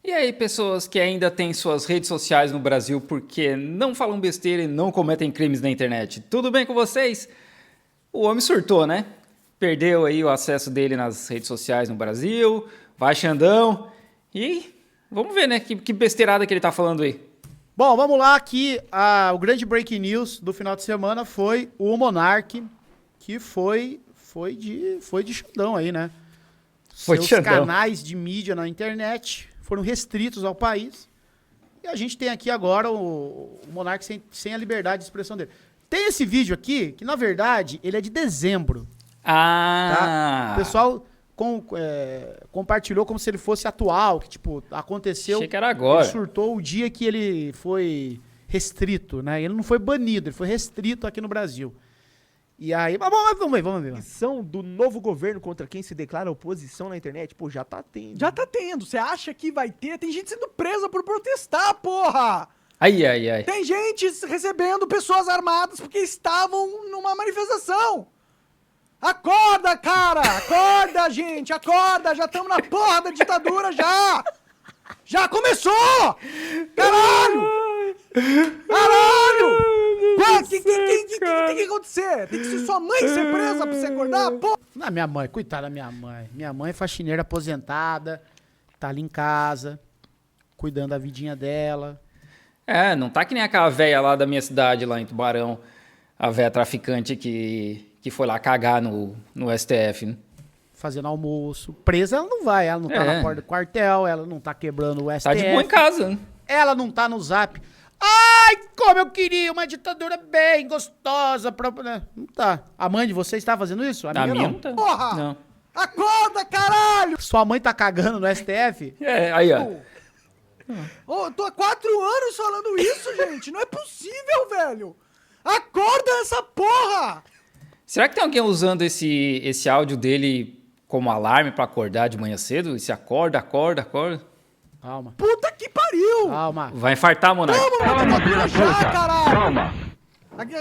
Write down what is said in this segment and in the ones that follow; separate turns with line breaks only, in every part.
E aí, pessoas que ainda têm suas redes sociais no Brasil porque não falam besteira e não cometem crimes na internet. Tudo bem com vocês? O homem surtou, né? Perdeu aí o acesso dele nas redes sociais no Brasil, vai Xandão. E vamos ver, né, que besteirada que ele tá falando aí.
Bom, vamos lá aqui. O grande breaking news do final de semana foi o Monark, que foi de Xandão aí, né?
Foi de
Seus
Xandão.
canais de mídia na internet foram restritos ao país. E a gente tem aqui agora o Monark sem a liberdade de expressão dele. Tem esse vídeo aqui, que na verdade ele é de dezembro.
Ah!
Tá? O pessoal compartilhou como se ele fosse atual, que tipo, aconteceu.
Achei que era agora.
Ele surtou o dia que ele foi restrito, né? Ele não foi banido, ele foi restrito aqui no Brasil. E aí, vamos ver.
Ação do novo governo contra quem se declara oposição na internet, pô, já tá tendo.
Já tá tendo. Você acha que vai ter? Tem gente sendo presa por protestar, porra!
Ai.
Tem gente recebendo pessoas armadas porque estavam numa manifestação. Acorda, cara! Acorda, gente! Acorda! Já estamos na porra da ditadura, já! Já começou! Caralho! Caralho! O que tem que acontecer? Tem que ser sua mãe ser presa pra você acordar, porra!
Na minha mãe, coitada da minha mãe. Minha mãe é faxineira aposentada, tá ali em casa, cuidando da vidinha dela.
É, não tá que nem aquela véia lá da minha cidade, lá em Tubarão, a véia traficante que foi lá cagar no STF, né?
Fazendo almoço. Presa ela não vai, ela não tá na porta do quartel, ela não tá quebrando o STF.
Tá de boa em casa, né?
Ela não tá no Zap. Ai, como eu queria uma ditadura bem gostosa. Não tá. A mãe de vocês tá fazendo isso?
A minha não tá.
Porra!
Não.
Acorda, caralho!
Sua mãe tá cagando no STF?
É, aí, ó.
Ô, tô há 4 anos falando isso, gente! Não é possível, velho! Acorda essa porra!
Será que tem alguém usando esse áudio dele como alarme pra acordar de manhã cedo? Esse acorda.
Calma.
Puta que pariu!
Calma.
Vai infartar, Monark.
Calma, ditadura já, caralho! Calma!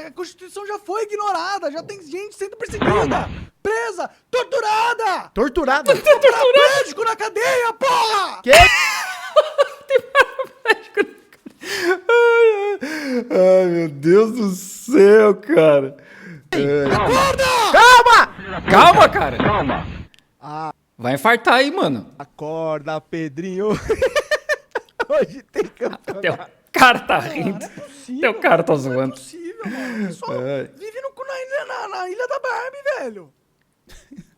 A Constituição já foi ignorada, já tem gente sendo perseguida, presa, torturada!
Torturada.
Tem paraplégico na cadeia, porra!
Que?
Ai, meu Deus do céu, cara.
Acorda!
Calma, cara. Vai infartar aí, mano.
Acorda, Pedrinho. Hoje tem campeonato.
Teu cara tá rindo.
Não é possível,
Teu cara tá
Não é
zoando.
possível, mano. O pessoal vive na ilha da Barbie, velho.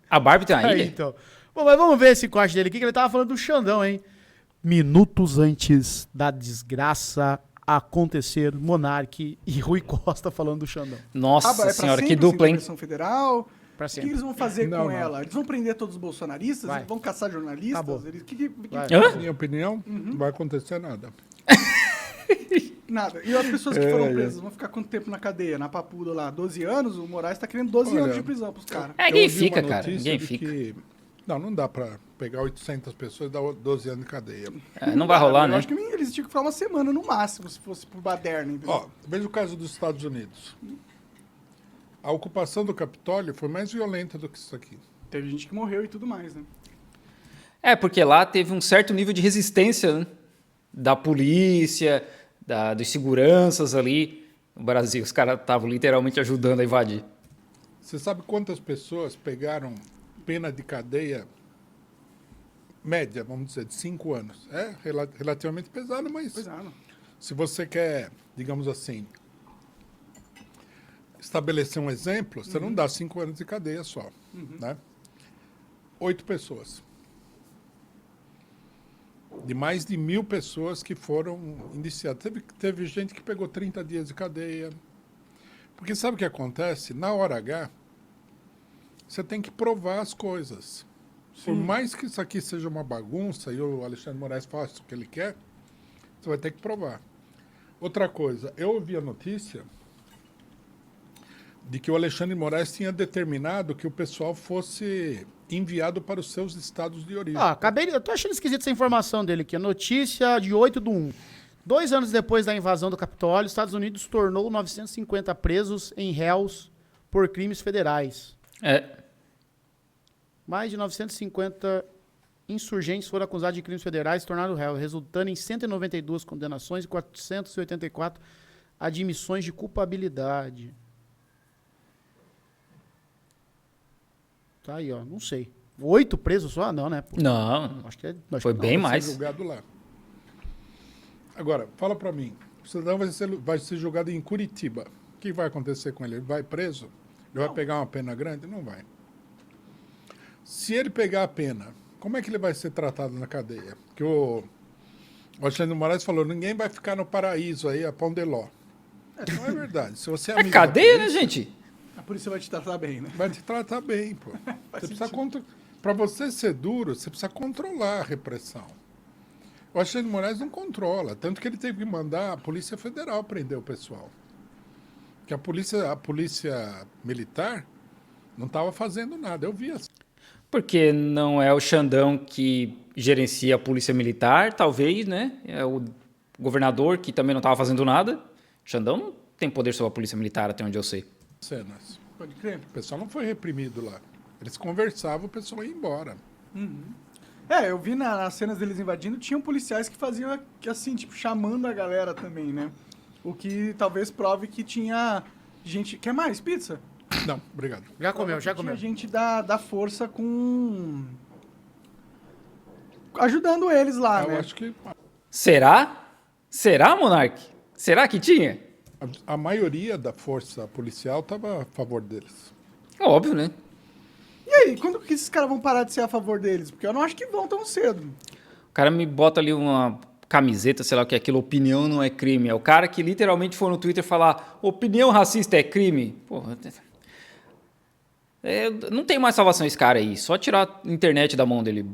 A Barbie tem uma
Aí,
ilha?
então. Bom, mas vamos ver esse corte dele aqui, que ele tava falando do Xandão, hein? Minutos antes da desgraça acontecer, Monark e Rui Costa falando do Xandão.
Nossa senhora, que dupla, hein?
Federal.
Pra
O que
sempre.
eles vão fazer
Não,
com
não.
ela? Eles vão prender todos os bolsonaristas?
Vai.
Eles vão caçar jornalistas?
Acabou.
Eles,
Vai.
Hã?
Minha opinião, não vai acontecer nada.
Nada. E as pessoas que foram presas vão ficar quanto tempo na cadeia? Na Papuda lá, 12 anos? O Moraes tá querendo 12
Olha,
anos de prisão pros caras.
É,
Eu
ninguém
ouvi
fica,
uma
cara.
notícia
Ninguém
de
fica.
que- Não dá pra pegar 800 pessoas e dar 12 anos de cadeia.
É, não vai rolar,
Eu
né?
acho que eles tinham que falar uma semana no máximo, se fosse por baderna, entendeu?
Ó, veja o caso dos Estados Unidos. A ocupação do Capitólio foi mais violenta do que isso aqui.
Teve gente que morreu e tudo mais, né?
É, porque lá teve um certo nível de resistência, né? Da polícia, dos seguranças ali. No Brasil, os caras estavam literalmente ajudando a invadir.
Você sabe quantas pessoas pegaram pena de cadeia média, vamos dizer, de 5 anos? É relativamente pesado, mas
Pois é, não.
se você quer, digamos assim, estabelecer um exemplo, você não dá 5 anos de cadeia só, né? 8 pessoas. De mais de 1.000 pessoas que foram indiciadas. Teve gente que pegou 30 dias de cadeia. Porque sabe o que acontece? Na hora H, você tem que provar as coisas. Por mais que isso aqui seja uma bagunça e o Alexandre Moraes faça o que ele quer, você vai ter que provar. Outra coisa, eu ouvi a notícia de que o Alexandre Moraes tinha determinado que o pessoal fosse enviado para os seus estados de origem.
Eu tô achando esquisito essa informação dele aqui. A notícia de 8/1. 2 anos depois da invasão do Capitólio, os Estados Unidos tornou 950 presos em réus por crimes federais.
É,
Mais de 950 insurgentes foram acusados de crimes federais e se tornaram réu, resultando em 192 condenações e 484 admissões de culpabilidade. Tá aí, ó. Não sei. 8 presos só? Não, né? Pô?
Não,
Acho que
foi
que não.
bem
Vai
mais.
ser julgado lá. Agora, fala pra mim. O cidadão vai ser julgado em Curitiba. O que vai acontecer com ele? Ele vai preso? Ele vai pegar uma pena grande? Não vai. Se ele pegar a pena, como é que ele vai ser tratado na cadeia? Que o Alexandre de Moraes falou, ninguém vai ficar no paraíso aí, a pão de ló. Não é verdade. Se você é
É
amigo da
cadeia, né,
polícia,
gente?
A polícia vai te tratar bem, né?
vai te tratar bem, pô. Você precisa para você ser duro, você precisa controlar a repressão. O Alexandre de Moraes não controla, tanto que ele teve que mandar a Polícia Federal prender o pessoal. Que a polícia militar não estava fazendo nada. Eu vi assim.
Porque não é o Xandão que gerencia a polícia militar, talvez, né? É o governador que também não estava fazendo nada. Xandão não tem poder sobre a polícia militar, até onde eu sei.
Cenas.
Pode crer.
O pessoal não foi reprimido lá. Eles conversavam, o pessoal ia embora.
É, eu vi nas cenas deles invadindo, tinham policiais que faziam assim, tipo, chamando a galera também, né? O que talvez prove que tinha gente... Quer mais pizza?
Não, obrigado.
Já comeu, já
Tinha
comeu.
gente da força com... ajudando eles lá,
Eu
né?
acho que
Será? Será, Monark? Será que tinha?
a maioria da força policial estava a favor deles.
Óbvio, né?
E aí, quando que esses caras vão parar de ser a favor deles? Porque eu não acho que vão tão cedo.
O cara me bota ali uma camiseta, sei lá o que é aquilo, opinião não é crime. É o cara que literalmente foi no Twitter falar opinião racista é crime. Porra, não tem mais salvação esse cara aí. Só tirar a internet da mão dele.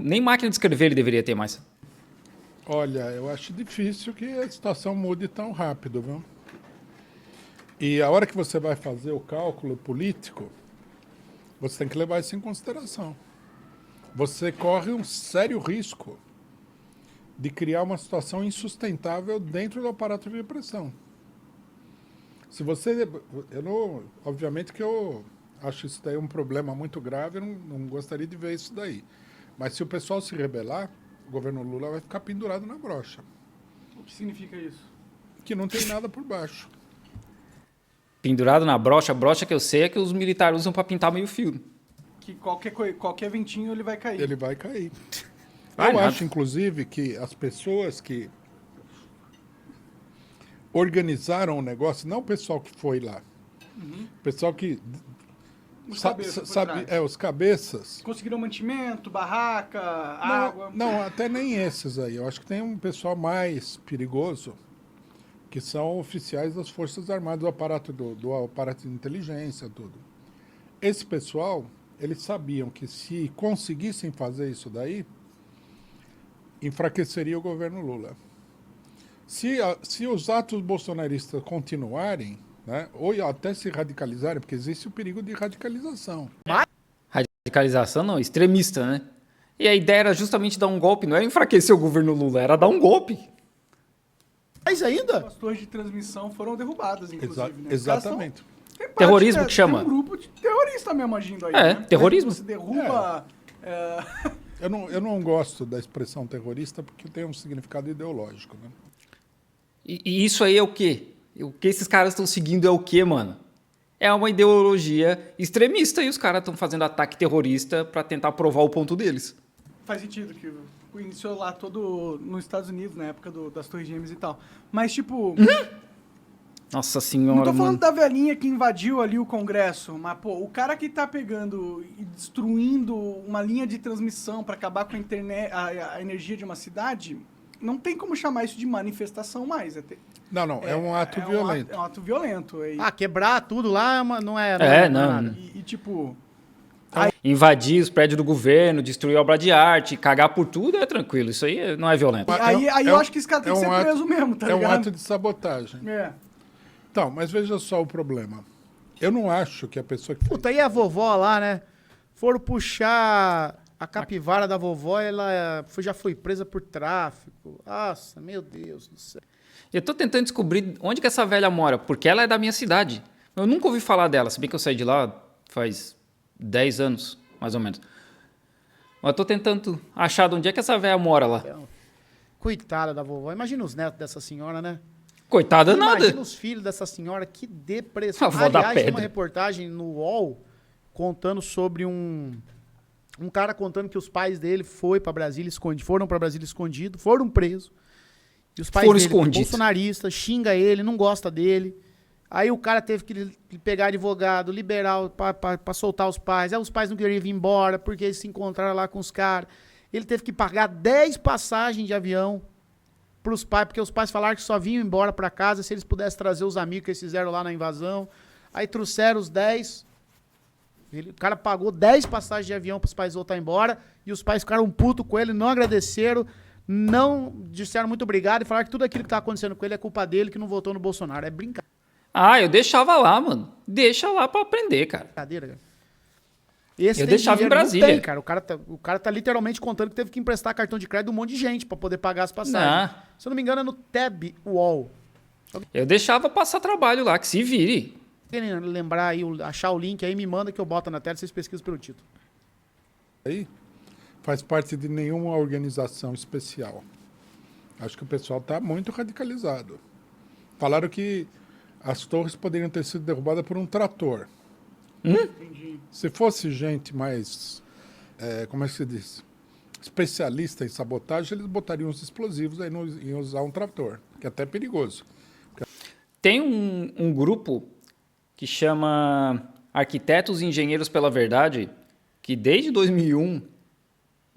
Nem máquina de escrever ele deveria ter mais.
Olha, eu acho difícil que a situação mude tão rápido, viu? E a hora que você vai fazer o cálculo político, você tem que levar isso em consideração. Você corre um sério risco de criar uma situação insustentável dentro do aparato de repressão. Se você... obviamente que eu acho isso daí um problema muito grave, eu não gostaria de ver isso daí. Mas se o pessoal se rebelar, o governo Lula vai ficar pendurado na brocha,
O que significa isso?
que não tem nada por baixo.
Pendurado na brocha, a brocha que eu sei é que os militares usam para pintar meio fio.
Que qualquer ventinho ele vai cair.
Ele vai cair.
Vai
Eu
nada.
acho, inclusive, que as pessoas que organizaram o negócio, não o pessoal que foi lá, o pessoal que
Os cabeças por trás.
os cabeças.
Conseguiram mantimento, barraca, água.
Não, até nem esses aí. Eu acho que tem um pessoal mais perigoso, que são oficiais das Forças Armadas, do aparato, do aparato de inteligência, tudo. Esse pessoal, eles sabiam que se conseguissem fazer isso daí, enfraqueceria o governo Lula. Se os atos bolsonaristas continuarem, né, ou até se radicalizarem, porque existe o perigo de radicalização.
Radicalização não, extremista, né? E a ideia era justamente dar um golpe, não era enfraquecer o governo Lula, era dar um golpe.
Mas ainda?
As torres de transmissão foram derrubadas, inclusive. Né? Os
Exatamente.
caras são- tem parte,
Terrorismo
né?
que chama.
Tem um grupo de terrorista mesmo agindo aí.
É,
né?
terrorismo.
Você derruba...
Eu não gosto da expressão terrorista porque tem um significado ideológico, né?
E isso aí é o quê? O que esses caras estão seguindo é o quê, mano? É uma ideologia extremista e os caras estão fazendo ataque terrorista para tentar provar o ponto deles.
Faz sentido que iniciou lá todo nos Estados Unidos, na época das Torres Gêmeas e tal. Mas, tipo...
Nossa
Não
senhora,
tô falando
mano.
da velhinha que invadiu ali o Congresso, mas, pô, o cara que tá pegando e destruindo uma linha de transmissão pra acabar com a internet, a energia de uma cidade, não tem como chamar isso de manifestação mais.
Não, é um ato violento.
É um ato violento.
Ah, quebrar tudo lá não é
não.
nada.
E, tipo,
Invadir os prédios do governo, destruir obra de arte, cagar por tudo é tranquilo. Isso aí não é violento.
aí eu acho que esse cara tem que ser
ato-
preso mesmo, tá
é
ligado?
um ato de sabotagem.
É.
Então, mas veja só o problema. Eu não acho que a pessoa que fez...
Puta, aí a vovó lá, né? Foram puxar a capivara da vovó, ela já foi presa por tráfico. Nossa, meu Deus do céu.
Eu tô tentando descobrir onde que essa velha mora, porque ela é da minha cidade. Eu nunca ouvi falar dela, se bem que eu saí de lá faz 10 anos, mais ou menos. Mas eu tô tentando achar de onde é que essa velha mora lá.
Coitada da vovó. Imagina os netos dessa senhora, né?
Coitada nada.
Imagina os filhos dessa senhora, que depressão.
A avó da
Aliás, tem uma
pedra.
reportagem no UOL contando sobre um cara contando que os pais dele foram para Brasília escondido, foram presos. E os pais
Foram
dele,
escondidos.
bolsonaristas, xinga ele, não gosta dele. Aí o cara teve que pegar advogado, liberar pra soltar os pais. Aí os pais não queriam vir embora porque eles se encontraram lá com os caras. Ele teve que pagar 10 passagens de avião pros pais, porque os pais falaram que só vinham embora pra casa se eles pudessem trazer os amigos que eles fizeram lá na invasão. Aí trouxeram os 10. O cara pagou 10 passagens de avião pros pais voltar embora. E os pais ficaram putos com ele, não agradeceram, não disseram muito obrigado e falaram que tudo aquilo que tá acontecendo com ele é culpa dele, que não votou no Bolsonaro. É brincadeira,
Ah, eu deixava lá, mano. Deixa lá pra aprender, cara.
cara. Esse
Eu
tem
deixava em
dinheiro, não
Brasília.
tem, cara. O cara tá literalmente contando que teve que emprestar cartão de crédito de um monte de gente pra poder pagar as passagens.
Não.
Se eu não me engano, é no Tab UOL.
Eu deixava passar trabalho lá, que se vire.
Quem lembrar aí, achar o link aí, me manda que eu boto na tela, vocês pesquisam pelo título.
Aí faz parte de nenhuma organização especial. Acho que o pessoal está muito radicalizado. Falaram que as torres poderiam ter sido derrubadas por um trator. Se fosse gente mais, como é que se diz? Especialista em sabotagem, eles botariam os explosivos, aí não iam usar um trator, que é até perigoso.
Tem um grupo que chama Arquitetos e Engenheiros pela Verdade, que desde 2001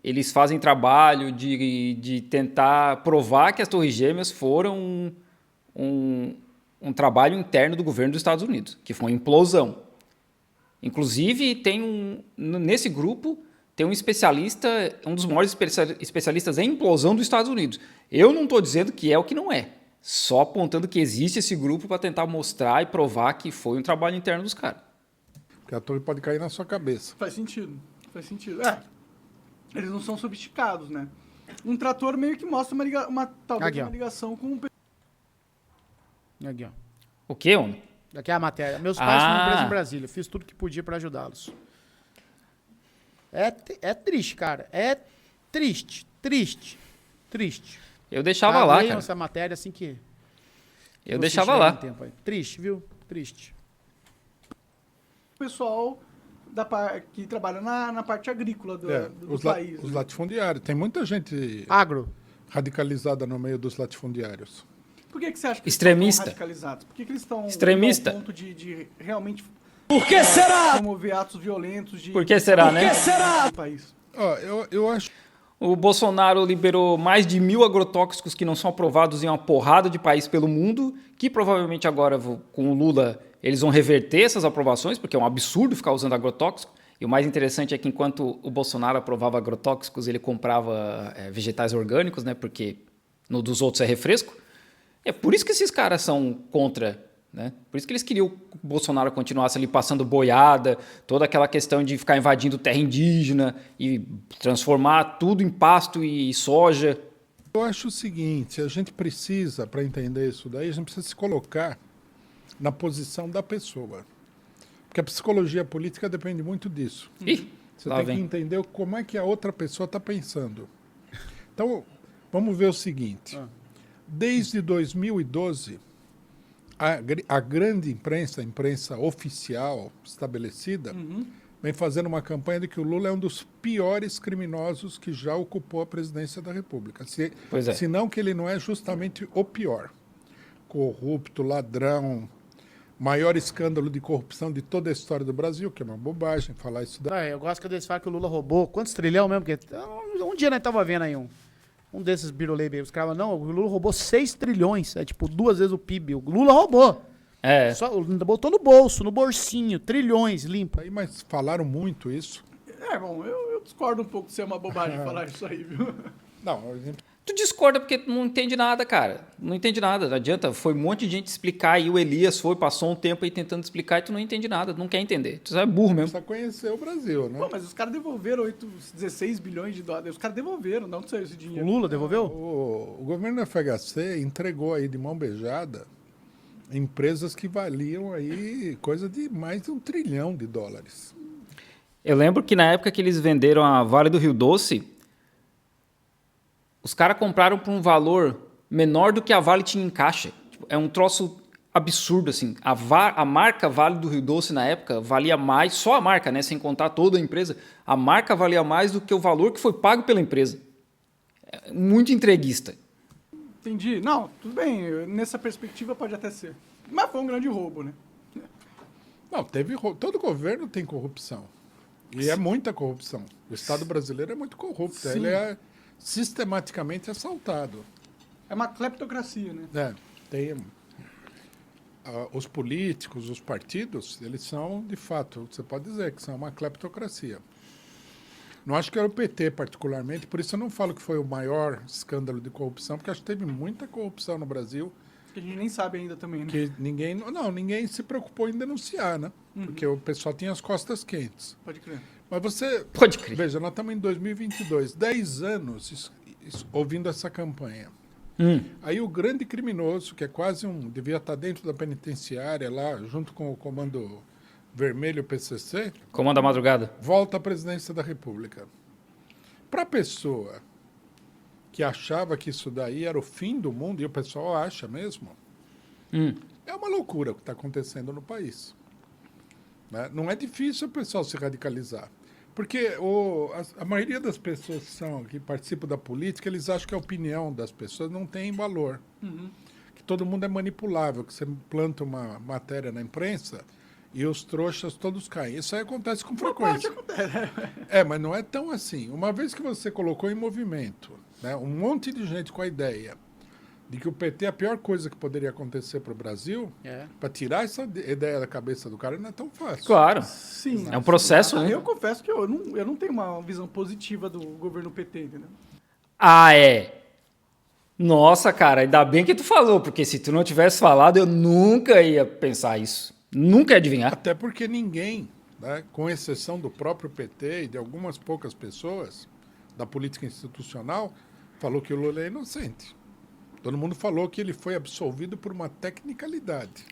eles fazem trabalho de tentar provar que as Torres Gêmeas foram um trabalho interno do governo dos Estados Unidos, que foi uma implosão. Inclusive, nesse grupo tem um especialista, um dos maiores especialistas em implosão dos Estados Unidos. Eu não estou dizendo que é o que não é, só apontando que existe esse grupo para tentar mostrar e provar que foi um trabalho interno dos caras.
Porque a torre pode cair na sua cabeça.
Faz sentido. Faz sentido. Eles não são sofisticados, né? Um trator meio que mostra talvez
Aqui, ó.
uma ligação com o...
Aqui, ó.
O quê, homem?
Aqui é a matéria. Meus pais foram presos
Ah.
em Brasília. Fiz tudo que podia pra ajudá-los. É triste, cara. É triste.
Eu deixava lá,
Leiam
cara.
essa matéria assim que...
Eu
vocês
deixava
tiverem
lá.
tempo aí. Triste, viu? Triste.
pessoal que trabalha na parte agrícola do
os
país.
os
né?
latifundiários. Tem muita gente
Agro.
radicalizada no meio dos latifundiários.
Por que você acha que
Extremista.
eles estão tão radicalizados? Por que eles estão
Extremista.
ao ponto de realmente
Por que será?
promover atos violentos de
Por que será, né?
do país?
Ó, eu acho
O Bolsonaro liberou mais de 1.000 agrotóxicos que não são aprovados em uma porrada de país pelo mundo, que provavelmente agora, com o Lula, eles vão reverter essas aprovações, porque é um absurdo ficar usando agrotóxico. E o mais interessante é que enquanto o Bolsonaro aprovava agrotóxicos, ele comprava vegetais orgânicos, né? Porque no dos outros é refresco. É por isso que esses caras são contra, né? Por isso que eles queriam que o Bolsonaro continuasse ali passando boiada, toda aquela questão de ficar invadindo terra indígena e transformar tudo em pasto e soja.
Eu acho o seguinte, a gente precisa, para entender isso daí, a gente precisa se colocar na posição da pessoa. Porque a psicologia política depende muito disso.
Ih,
Você
lá
tem
vem.
que entender como é que a outra pessoa está pensando. Então, vamos ver o seguinte. Desde 2012, a grande imprensa, a imprensa oficial estabelecida, vem fazendo uma campanha de que o Lula é um dos piores criminosos que já ocupou a presidência da República.
Pois é.
Se não que ele não é justamente o pior. Corrupto, ladrão, maior escândalo de corrupção de toda a história do Brasil, que é uma bobagem falar isso daí.
Eu gosto que eles falam que o Lula roubou. Quantos trilhão mesmo? Porque um dia nós tava vendo aí um desses birolei, os caras não, o Lula roubou 6 trilhões. É tipo 2 vezes o PIB. O Lula roubou.
É,
Só botou no bolso, no bolsinho, trilhões, limpo.
Aí, mas falaram muito isso.
Bom, eu discordo um pouco de ser uma bobagem falar isso aí, viu?
Não, a gente
tu discorda porque tu não entende nada, cara. Não entende nada, não adianta. Foi um monte de gente explicar e o Elias passou um tempo aí tentando explicar e tu não entende nada, tu não quer entender. Tu é burro mesmo.
precisa conhecer o Brasil, né?
Pô, mas os caras devolveram 16 bilhões de dólares. Os caras devolveram, de onde saiu esse
O
dinheiro?
Lula devolveu?
O governo FHC entregou aí de mão beijada empresas que valiam aí coisa de mais de $1 trilhão.
Eu lembro que na época que eles venderam a Vale do Rio Doce, os caras compraram por um valor menor do que a Vale tinha em caixa. Tipo, é um troço absurdo, assim. A marca Vale do Rio Doce, na época, valia mais, só a marca, né, sem contar toda a empresa, a marca valia mais do que o valor que foi pago pela empresa. É muito entreguista.
Entendi. Não, tudo bem. Nessa perspectiva pode até ser. Mas foi um grande roubo, né?
Não, todo governo tem corrupção. E é muita corrupção. O Estado brasileiro é muito corrupto.
Sim.
Ele é sistematicamente assaltado.
É uma cleptocracia, né?
Tem os políticos, os partidos, eles são, de fato, você pode dizer que são uma cleptocracia. Não acho que era o PT particularmente, por isso eu não falo que foi o maior escândalo de corrupção, porque acho que teve muita corrupção no Brasil
Que a gente nem sabe ainda também, né?
que ninguém se preocupou em denunciar, né? Porque o pessoal tinha as costas quentes.
Pode crer.
Mas você...
Pode crer.
Veja, nós estamos em 2022, 10 anos ouvindo essa campanha. Aí o grande criminoso, que é quase devia estar dentro da penitenciária lá, junto com o Comando Vermelho PCC,
Comando da Madrugada.
volta à presidência da República. Para a pessoa que achava que isso daí era o fim do mundo, e o pessoal acha mesmo, é uma loucura o que está acontecendo no país. Né? Não é difícil o pessoal se radicalizar. Porque a maioria das pessoas que participam da política, eles acham que a opinião das pessoas não tem valor. Que todo mundo é manipulável, que você planta uma matéria na imprensa e os trouxas todos caem. Isso aí acontece com frequência. Mas não é tão assim. Uma vez que você colocou em movimento, né, um monte de gente com a ideia de que o PT é a pior coisa que poderia acontecer para o Brasil, para tirar essa ideia da cabeça do cara não é tão fácil.
Claro.
Sim.
É um processo, né?
Eu confesso que eu não tenho uma visão positiva do governo PT, entendeu?
Ah, é? Nossa, cara, ainda bem que tu falou, porque se tu não tivesse falado, eu nunca ia pensar isso. Nunca ia adivinhar.
Até porque ninguém, né, com exceção do próprio PT e de algumas poucas pessoas da política institucional, falou que o Lula é inocente. Todo mundo falou que ele foi absolvido por uma tecnicalidade.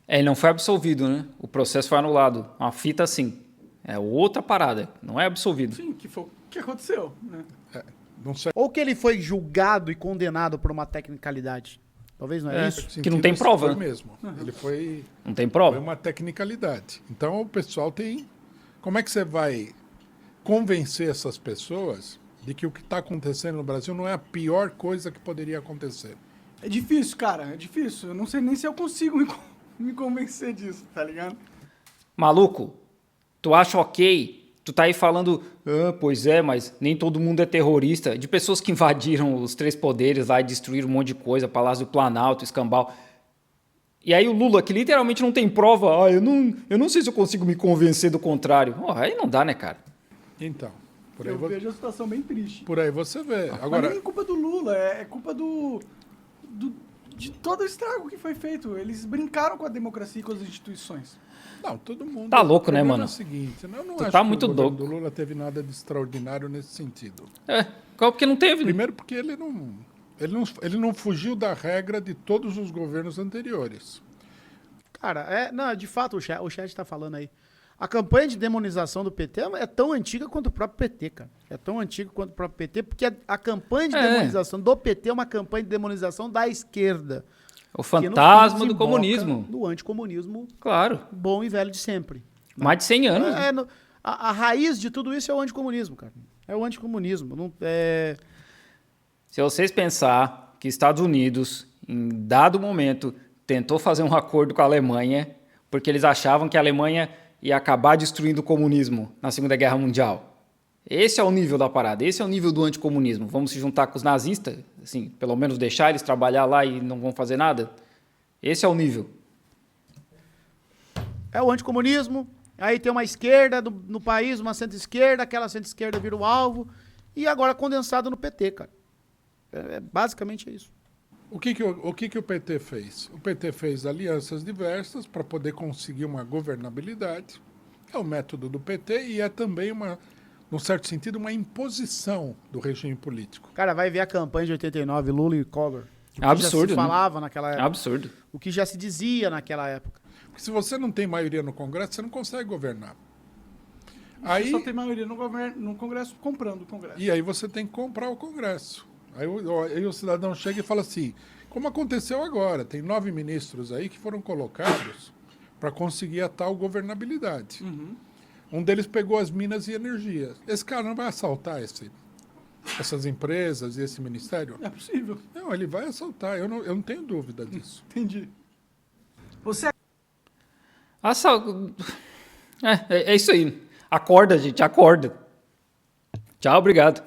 Ele não foi absolvido, né? O processo foi anulado. Uma fita assim. É outra parada. Não é absolvido.
Sim, que foi o que aconteceu, né?
Não sei.
Ou que ele foi julgado e condenado por uma tecnicalidade. Talvez não é isso?
Que não tem prova,
Foi
né?
mesmo. Ele foi
Não tem prova.
uma tecnicalidade. Então o pessoal tem... Como é que você vai convencer essas pessoas de que o que está acontecendo no Brasil não é a pior coisa que poderia acontecer?
É difícil, cara. É difícil. Eu não sei nem se eu consigo me convencer disso, tá ligado?
Maluco, tu acha ok? Tu tá aí falando, pois é, mas nem todo mundo é terrorista. De pessoas que invadiram os 3 poderes lá e destruíram um monte de coisa, Palácio do Planalto, Escambau. E aí o Lula, que literalmente não tem prova, eu não sei se eu consigo me convencer do contrário. Aí não dá, né, cara?
Então,
Eu vejo a situação bem triste.
por aí você vê.
Mas
Agora,
nem é culpa do Lula, é culpa de todo o estrago que foi feito. Eles brincaram com a democracia e com as instituições.
não, todo mundo...
Tá louco,
o
né,
problema
mano?
É o seguinte, eu não
Tu
acho
tá
que
muito
o governo
louco.
do Lula teve nada de extraordinário nesse sentido.
Porque não teve, né?
Primeiro porque ele não fugiu da regra de todos os governos anteriores.
Cara, não, de fato, o chat está falando aí. A campanha de demonização do PT é tão antiga quanto o próprio PT, cara. É tão antiga quanto o próprio PT, porque a campanha de demonização do PT é uma campanha de demonização da esquerda.
O
que, no fim,
fantasma do
desemboca
comunismo.
Do anticomunismo
Claro.
bom e velho de sempre.
Mais de 100 anos. né?
A raiz de tudo isso é o anticomunismo, cara. É o anticomunismo.
Se vocês pensar que Estados Unidos, em dado momento, tentou fazer um acordo com a Alemanha, porque eles achavam que a Alemanha ia acabar destruindo o comunismo na Segunda Guerra Mundial. Esse é o nível da parada, esse é o nível do anticomunismo. Vamos se juntar com os nazistas, assim, pelo menos deixar eles trabalhar lá e não vão fazer nada? Esse é o nível.
É o anticomunismo, aí tem uma esquerda no país, uma centro-esquerda, aquela centro-esquerda vira o alvo, e agora condensado no PT, cara. Basicamente é isso.
O que o PT fez? O PT fez alianças diversas para poder conseguir uma governabilidade. É o método do PT e é também, num certo sentido, uma imposição do regime político.
Cara, vai ver a campanha de 89, Lula e Collor. O que
Absurdo,
já se
né?
falava naquela época.
Absurdo.
O que já se dizia naquela época.
Porque se você não tem maioria no Congresso, você não consegue governar. Aí,
Só tem maioria no governo, no Congresso comprando o Congresso.
e aí você tem que comprar o Congresso. Aí o cidadão chega e fala assim, como aconteceu agora, tem 9 ministros aí que foram colocados para conseguir a tal governabilidade. Um deles pegou as minas e energia. Esse cara não vai assaltar essas empresas e esse ministério?
É possível.
Não, ele vai assaltar, eu não tenho dúvida disso.
Entendi. Você
É isso aí. Acorda, gente, acorda. Tchau, obrigado.